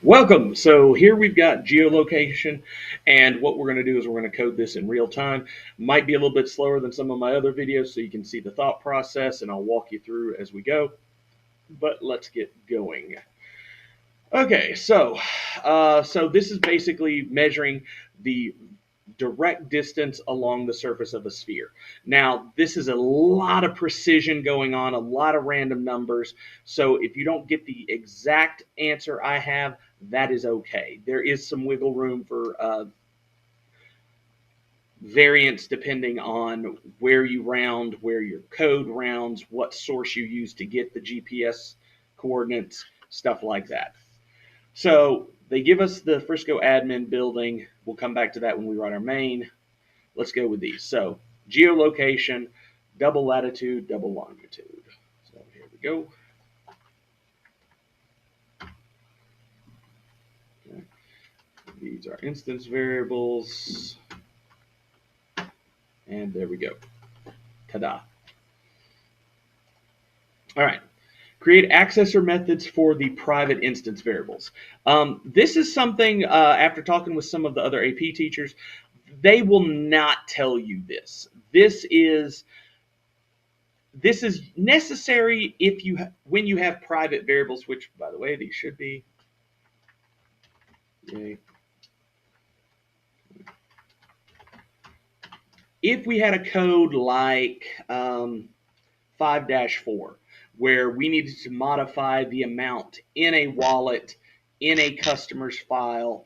Welcome. So here we've got geolocation, and what we're going to do is we're going to code this in real time. Might be a little bit slower than some of my other videos, so you can see the thought process, and I'll walk you through as we go. But let's get going. Okay, so this is basically measuring the direct distance along the surface of a sphere. Now, this is a lot of precision going on, a lot of random numbers. So if you don't get the exact answer I have, that is okay. There is some wiggle room for variance depending on where you round, where your code rounds, what source you use to get the GPS coordinates, stuff like that. So they give us the Frisco admin building. We'll come back to that when we write our main. Let's go with these. So geolocation, double latitude, double longitude. So here we go. Okay. These are instance variables. And there we go. Ta-da. All right. Create accessor methods for the private instance variables. This is something, after talking with some of the other AP teachers, they will not tell you this. This is necessary if when you have private variables, which, by the way, these should be. Yay. If we had a code like 5-4, where we needed to modify the amount in a wallet, in a customer's file,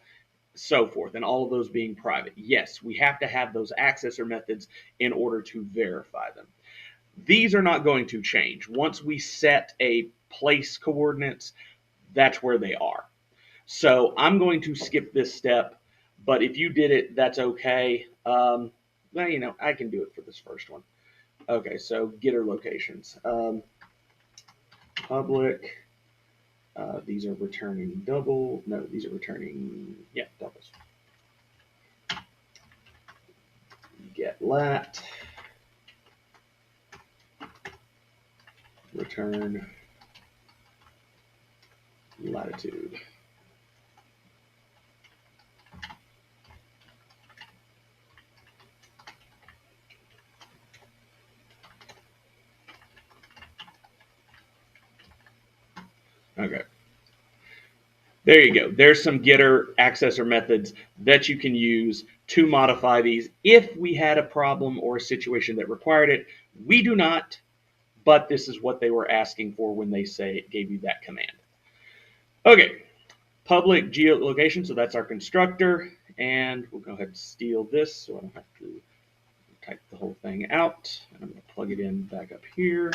so forth, and all of those being private, yes, we have to have those accessor methods in order to verify them. These are not going to change. Once we set a place coordinates, that's where they are. So I'm going to skip this step, but if you did it, that's okay. Well, I can do it for this first one. Okay, so getter locations. Public. These are returning double. No, these are returning, yeah, doubles. Get lat. Return latitude. Okay. There you go. There's some getter accessor methods that you can use to modify these if we had a problem or a situation that required it. We do not, but this is what they were asking for when they say it gave you that command. Okay, public geolocation, so that's our constructor, and we'll go ahead and steal this so I don't have to type the whole thing out. I'm going to plug it in back up here.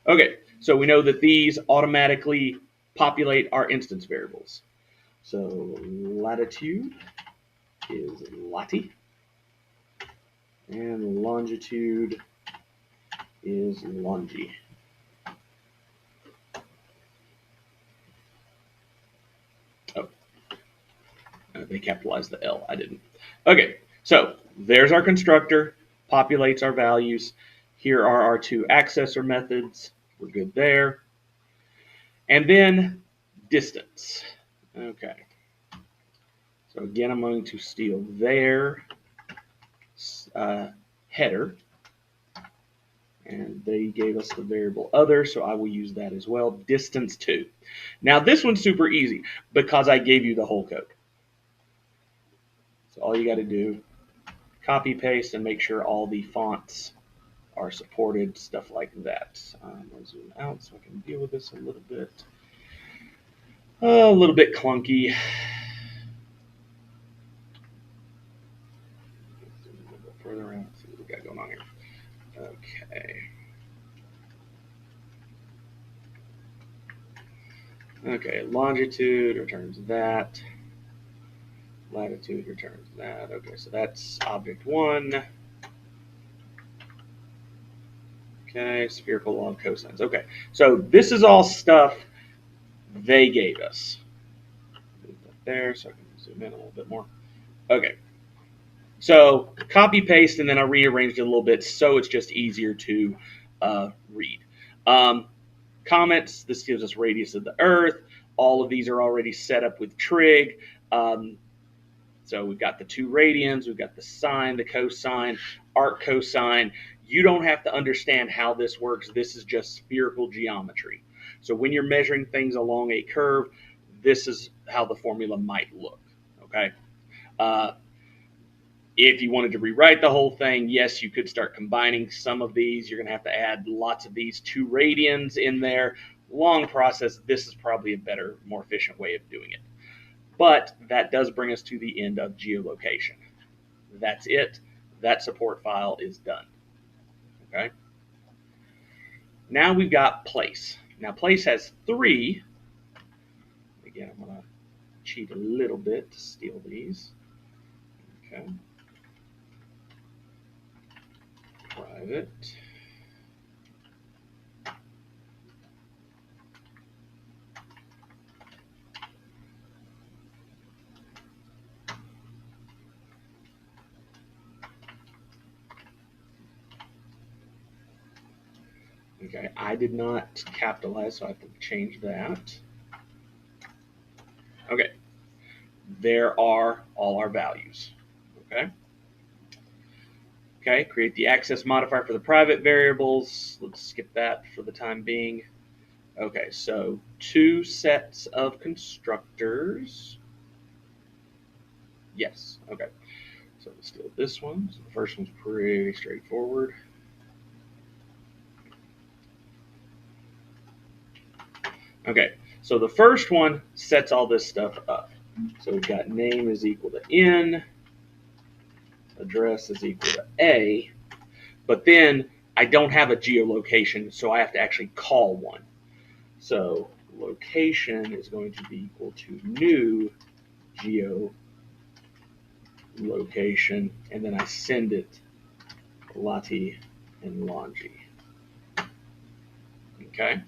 Okay, so we know that these automatically populate our instance variables. So latitude is lati, and longitude is longi. Oh, they capitalized the L. I didn't. Okay, so there's our constructor, populates our values. Here are our two accessor methods. We're good there. And then distance. Okay. So again, I'm going to steal their header. And they gave us the variable other, so I will use that as well. Distance 2. Now this one's super easy because I gave you the whole code. So all you got to do, copy, paste, and make sure all the fonts are supported, stuff like that. I'm going to zoom out so I can deal with this a little bit. A little bit clunky. Zoom a little bit further out, see what we got going on here. Okay. Okay, longitude returns that. Latitude returns that. Okay, so that's object 1. Okay, spherical log cosines. Okay, so this is all stuff they gave us. Move that there so I can zoom in a little bit more. Okay, so copy paste, and then I rearranged it a little bit so it's just easier to read. Comments, this gives us radius of the Earth. All of these are already set up with trig. So we've got the two radians, we've got the sine, the cosine, arc cosine. You don't have to understand how this works. This is just spherical geometry. So when you're measuring things along a curve, this is how the formula might look. Okay. If you wanted to rewrite the whole thing, yes, you could start combining some of these. You're going to have to add lots of these two radians in there. Long process. This is probably a better, more efficient way of doing it. But that does bring us to the end of geolocation. That's it. That support file is done. Okay. Now we've got place. Now place has three. Again, I'm going to cheat a little bit to steal these. Okay. Private. Okay, I did not capitalize, so I have to change that. Okay, there are all our values. Okay. Okay, create the access modifier for the private variables. Let's skip that for the time being. Okay, so two sets of constructors. Yes, okay. So let's do this one. So the first one's pretty straightforward. Okay, so the first one sets all this stuff up. So we've got name is equal to N, address is equal to A, but then I don't have a geolocation, so I have to actually call one. So location is going to be equal to new geolocation, and then I send it Lati and Longi. Okay.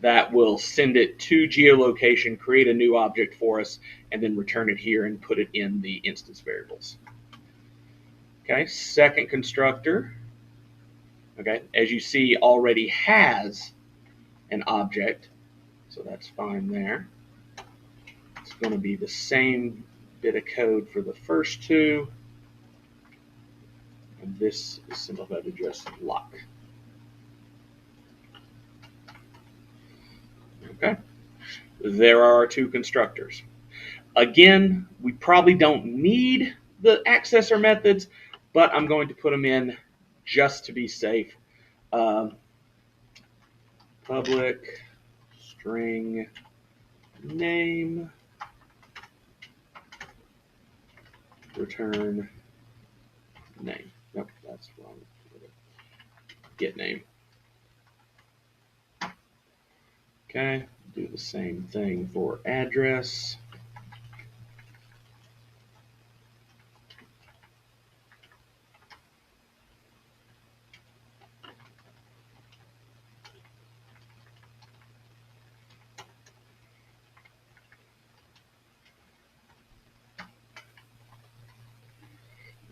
That will send it to geolocation, create a new object for us, and then return it here and put it in the instance variables. Okay, second constructor, okay, as you see, already has an object, so that's fine there. It's going to be the same bit of code for the first two, and this is simplified to just lock. Okay, there are our two constructors. Again, we probably don't need the accessor methods, but I'm going to put them in just to be safe. Public string name return name. Nope, that's wrong. Get name. Okay, do the same thing for address.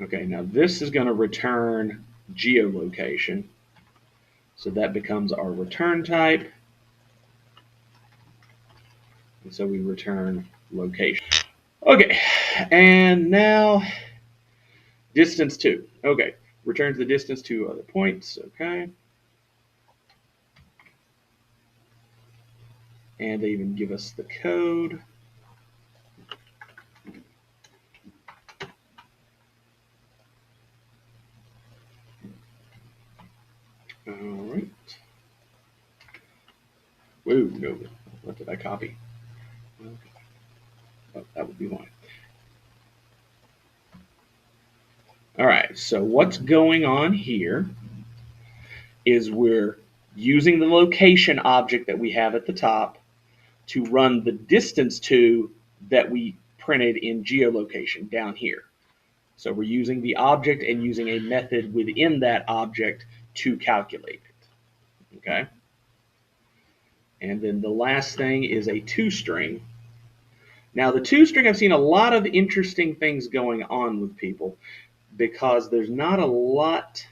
Okay, now this is going to return geolocation. So that becomes our return type. And so we return location. Okay, and now distance to. Okay, returns the distance to other points. Okay. And they even give us the code. All right. Whoa, no. What did I copy? Okay. Oh, that would be why. All right, so what's going on here is we're using the location object that we have at the top to run the distance to that we printed in geolocation down here. So we're using the object and using a method within that object to calculate it. Okay. And then the last thing is a toString. Now the toString, I've seen a lot of interesting things going on with people because there's not a lot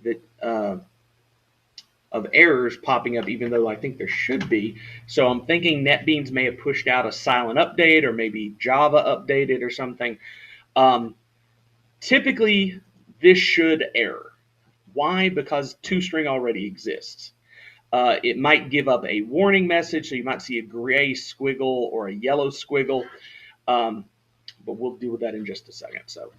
that of errors popping up, even though I think there should be. So I'm thinking NetBeans may have pushed out a silent update, or maybe Java updated or something. Typically, this should error. Why? Because toString already exists. It might give up a warning message, so you might see a gray squiggle or a yellow squiggle, but we'll deal with that in just a second. So,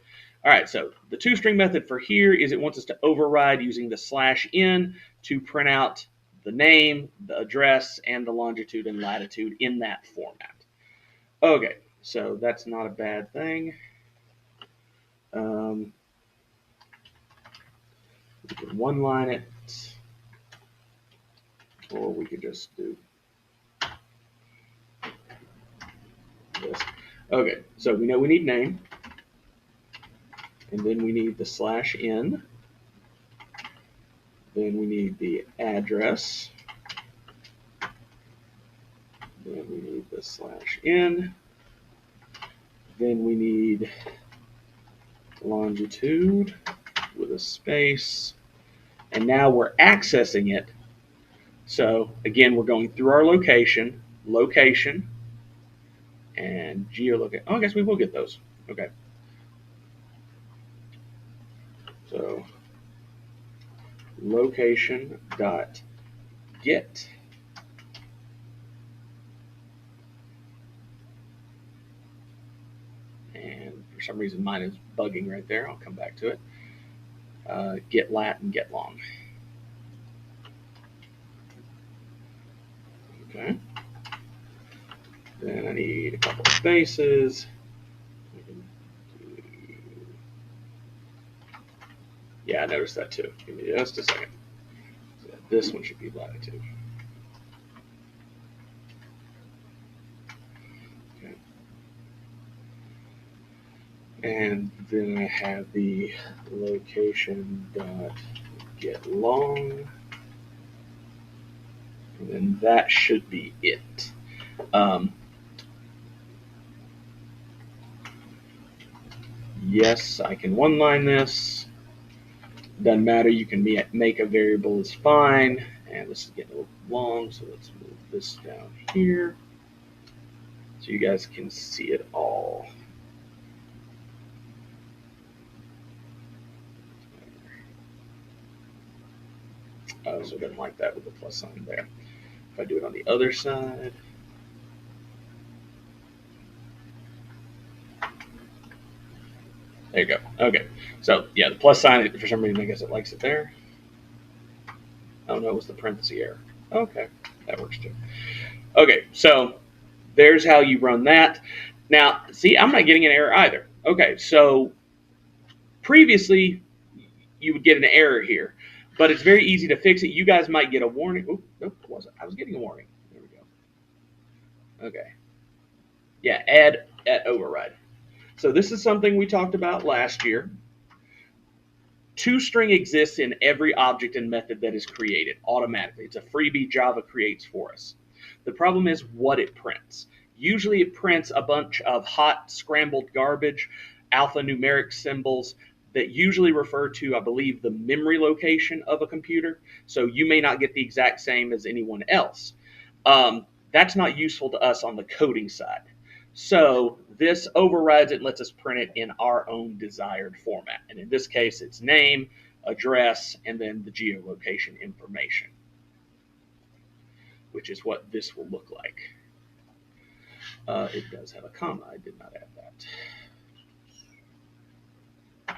all right, so the toString method for here is it wants us to override using the /n to print out the name, the address, and the longitude and latitude in that format. Okay, so that's not a bad thing. We can one-line it, or we could just do this. Okay, so we know we need name, and then we need the /n, then we need the address, then we need the /n, then we need longitude with a space, and now we're accessing it. So again, we're going through our location, and GeoLocator. Oh, I guess we will get those. Okay. So location dot get, and for some reason mine is bugging right there. I'll come back to it. Get lat and get long. Okay. Then I need a couple of spaces. Yeah, I noticed that too. Give me just a second. So this one should be latitude. Okay. And then I have the location dot get long. And then that should be it. Yes, I can one-line this. Doesn't matter. You can make a variable is fine. And this is getting a little long, so let's move this down here so you guys can see it all. Oh, so it doesn't like that with the plus sign there. If I do it on the other side, there you go. Okay, so yeah, the plus sign, for some reason, I guess it likes it there. Oh no, it was the parenthesis error. Okay, that works too. Okay, so there's how you run that. Now, see, I'm not getting an error either. Okay, so previously you would get an error here, but it's very easy to fix it. You guys might get a warning. Oh, nope, it wasn't. I was getting a warning. There we go. Okay. Yeah, add at override. So this is something we talked about last year. ToString exists in every object and method that is created automatically. It's a freebie Java creates for us. The problem is what it prints. Usually it prints a bunch of hot scrambled garbage, alphanumeric symbols that usually refer to, I believe, the memory location of a computer. So you may not get the exact same as anyone else. That's not useful to us on the coding side. So this overrides it and lets us print it in our own desired format. And in this case, it's name, address, and then the geolocation information, which is what this will look like. It does have a comma. I did not add that.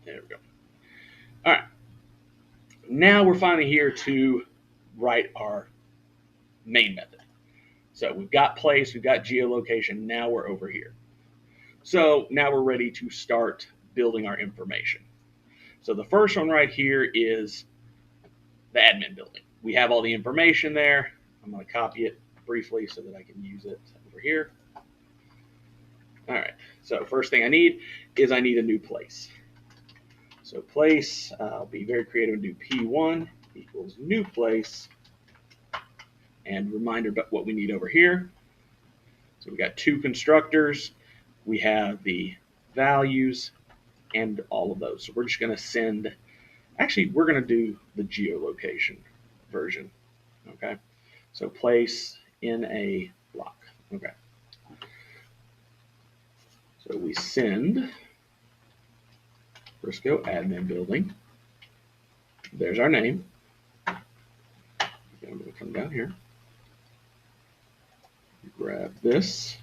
There we go. All right. Now we're finally here to write our main method. So we've got place, we've got geolocation, now we're over here. So now we're ready to start building our information. So the first one right here is the admin building. We have all the information there. I'm going to copy it briefly so that I can use it over here. All right, so first thing I need is I need a new place. So place, I'll be very creative and do P1 equals new place. And reminder about what we need over here. So we got two constructors. We have the values and all of those. So we're just going to send Actually, we're going to do the geolocation version. Okay, so place in a block. Okay, so we send Briscoe admin building. There's our name. I'm going to come down here, grab this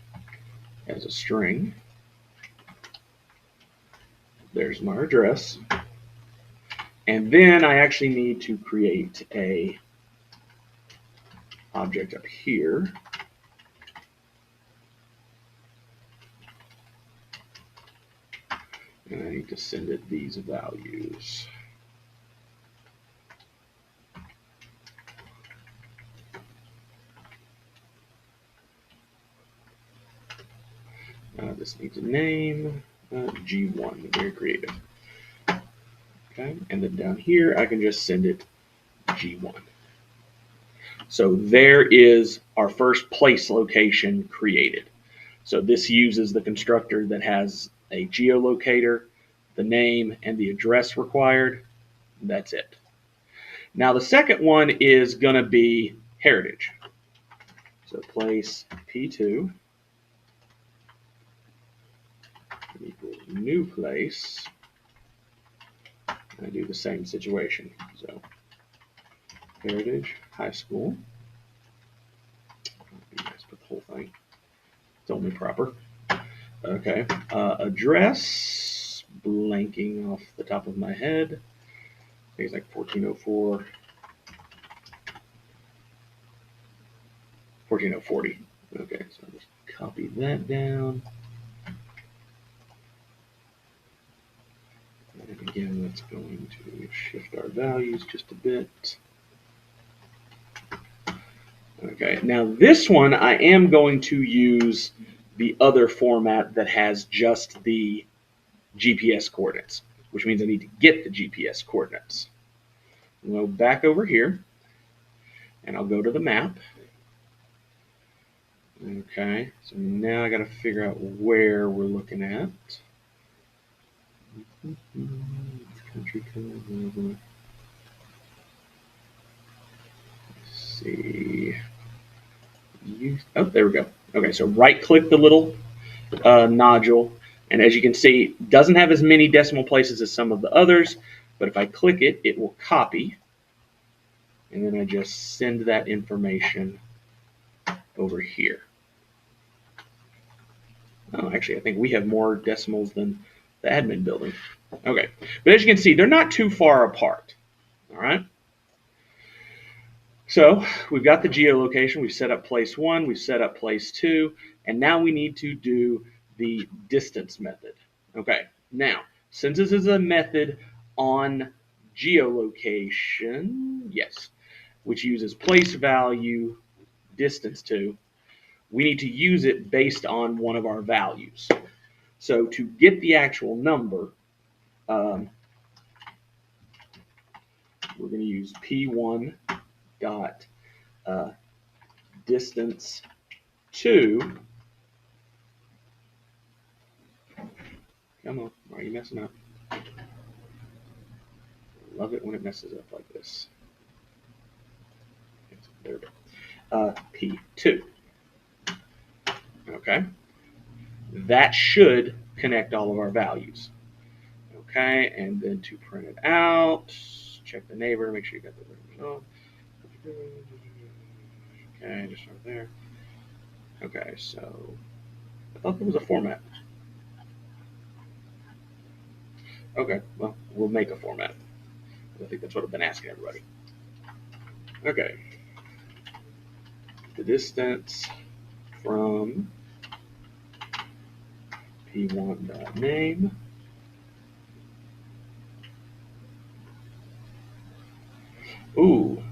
as a string. There's my address. And then I actually need to create a object up here. And I need to send it these values. This needs a name, G1, very creative. Okay, and then down here I can just send it G1. So there is our first place location created. So this uses the constructor that has a geolocator, the name, and the address required. That's it. Now the second one is going to be heritage. So place P2 equals new place. I do the same situation. So heritage high school. Let's put the whole thing. It's only proper. Okay. Address, blanking off the top of my head. I think it's like 1404. 140. Okay, so I'll just copy that down. And again, that's going to shift our values just a bit. Okay, now this one I am going to use the other format that has just the GPS coordinates, which means I need to get the GPS coordinates. I'll go back over here, and I'll go to the map. Okay, so now I got to figure out where we're looking at. Country code. Let's see. Oh, there we go. Okay, so right-click the little nodule, and as you can see, it doesn't have as many decimal places as some of the others, but if I click it, it will copy, and then I just send that information over here. Oh, actually, I think we have more decimals than the admin building. Okay, but as you can see, they're not too far apart. All right. So we've got the geolocation. We've set up place 1. We've set up place 2. And now we need to do the distance method. Okay. Now, since this is a method on geolocation, yes, which uses place value distance to, we need to use it based on one of our values. So to get the actual number, we're going to use P1 dot distance to. Come on, why are you messing up? Love it when it messes up like this. There we go. P2. Okay. That should connect all of our values. Okay, and then to print it out, check the neighbor, make sure you got the right result. Okay, just right there. Okay, so I thought there was a format. Okay, well, we'll make a format. I think that's what I've been asking everybody. Okay. The distance from P1.name Ooh,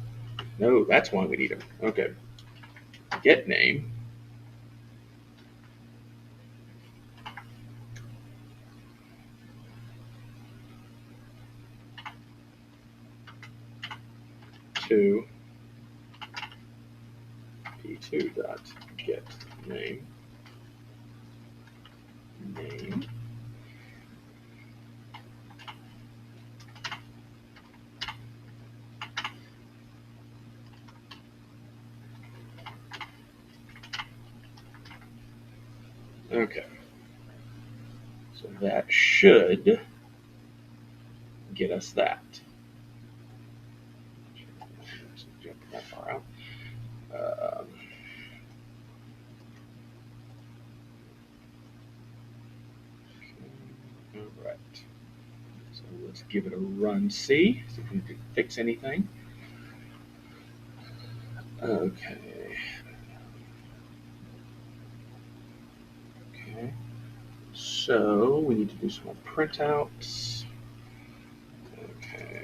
no, that's why we need them. Okay. Get name. To P2 dot get name. Name. Okay. So that should get us that. Jump that far out. All right. So let's give it a run. See if we can fix anything. Okay. Okay. So we need to do some more printouts. Okay.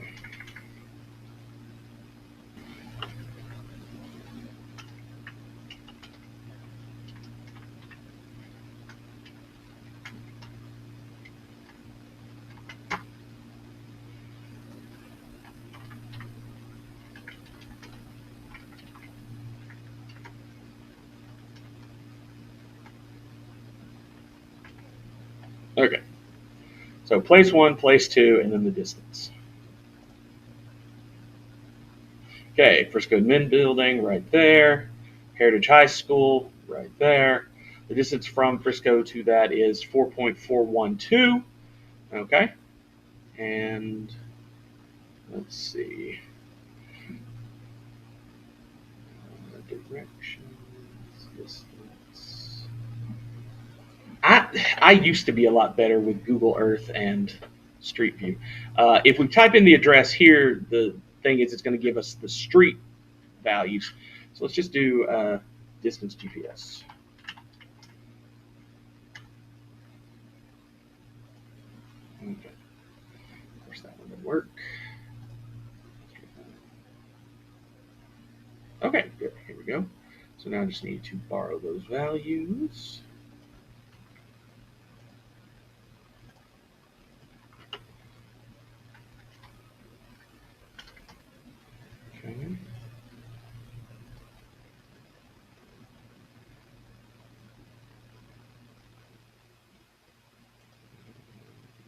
Okay. So place one, place two, and then the distance. Okay, Frisco Min Building right there. Heritage High School right there. The distance from Frisco to that is 4.412. Okay. And let's see. Directions, distance. I used to be a lot better with Google Earth and Street View. If we type in the address here, the thing is it's going to give us the street values. So let's just do distance GPS. Okay. Of course, that one didn't work. Okay, good. Here we go. So now I just need to borrow those values. Okay.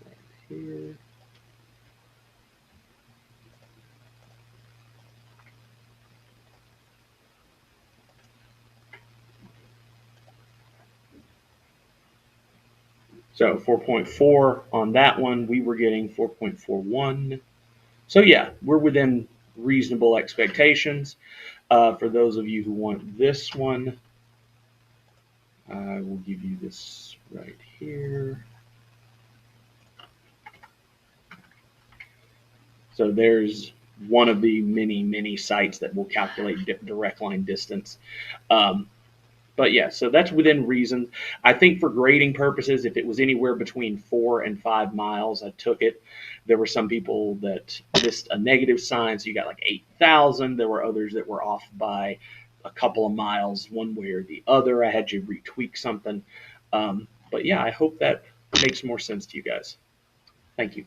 Right here. So 4.4 on that one, we were getting 4.41. So yeah, we're within reasonable expectations. For those of you who want this one, I will give you this right here. So there's one of the many sites that will calculate direct line distance. But yeah, so that's within reason. I think for grading purposes, if it was anywhere between 4 and 5 miles, I took it. There were some people that missed a negative sign, so you got like 8,000. There were others that were off by a couple of miles one way or the other. I had you retweak something. But yeah, I hope that makes more sense to you guys. Thank you.